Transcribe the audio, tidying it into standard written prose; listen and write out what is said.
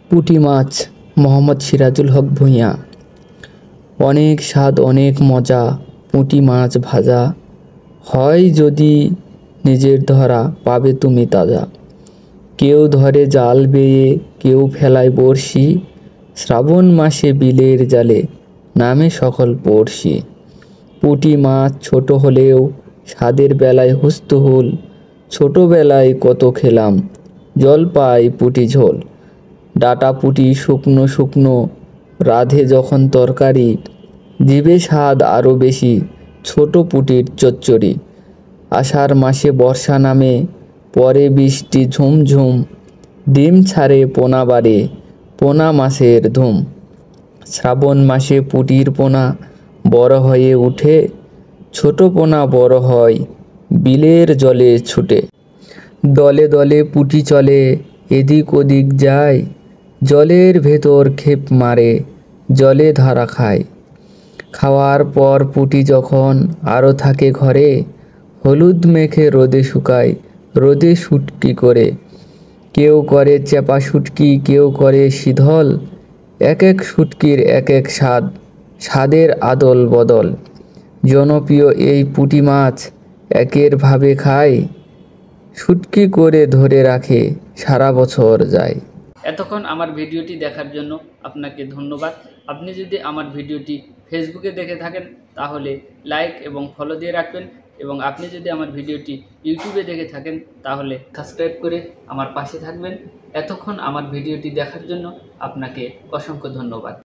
পুঁটি মাছ মোহাম্মদ সিরাজুল হক ভূঁইয়া। অনেক স্বাদ অনেক মজা পুঁটি মাছ ভাজা, হয় যদি নিজের ধরা পাবে তুমি তাজা। কেউ ধরে জাল বেয়ে কেউ ফেলায় বড়শি, শ্রাবণ মাসে বিলের জালে নামে সকল পড়শি। পুঁটি মাছ ছোট হলেও স্বাদের বেলায় হুস্তহুল, ছোটবেলায় কত খেলাম জলপাই পুঁটি ঝোল। ডাটা পুঁটি শুকনো শুকনো রাঁধে যখন তরকারি, জিভে স্বাদ আরও বেশি ছোট পুঁটির চচ্চড়ি। আষাঢ় মাসে বর্ষা নামে পরে বৃষ্টি ঝুমঝুম, ডিম ছাড়ে পোনা বাড়ে পোনা মাছের ধুম। শ্রাবণ মাসে পুঁটির পোনা বড় হয়ে উঠে, ছোট পোনা বড় হয় বিলের জলে ছুটে। দলে দলে পুঁটি চলে এদিক ওদিক যায়, জলের ভেতর খেপ মারে জলে ধরা খায়। খাওয়ার পর পুঁটি যখন আরও থাকে ঘরে, হলুদ মেখে রোদে শুকায় রোদে শুটকি করে। কেউ করে চেপা শুটকি কেউ করে শীধল, এক এক শুটকির এক এক স্বাদ স্বাদের আদল বদল। জনপ্রিয় এই পুঁটি মাছ একের ভাবে খায়, শুটকি করে ধরে রাখে সারা বছর যায়। এতক্ষণ আমার ভিডিওটি দেখার জন্য আপনাকে ধন্যবাদ। আপনি যদি আমার ভিডিওটি ফেসবুকে দেখে থাকেন তাহলে লাইক এবং ফলো দিয়ে রাখবেন, এবং আপনি যদি আমার ভিডিওটি ইউটিউবে দেখে থাকেন তাহলে সাবস্ক্রাইব করে আমার পাশে থাকবেন। এতক্ষণ আমার ভিডিওটি দেখার জন্য আপনাকে অসংখ্য ধন্যবাদ।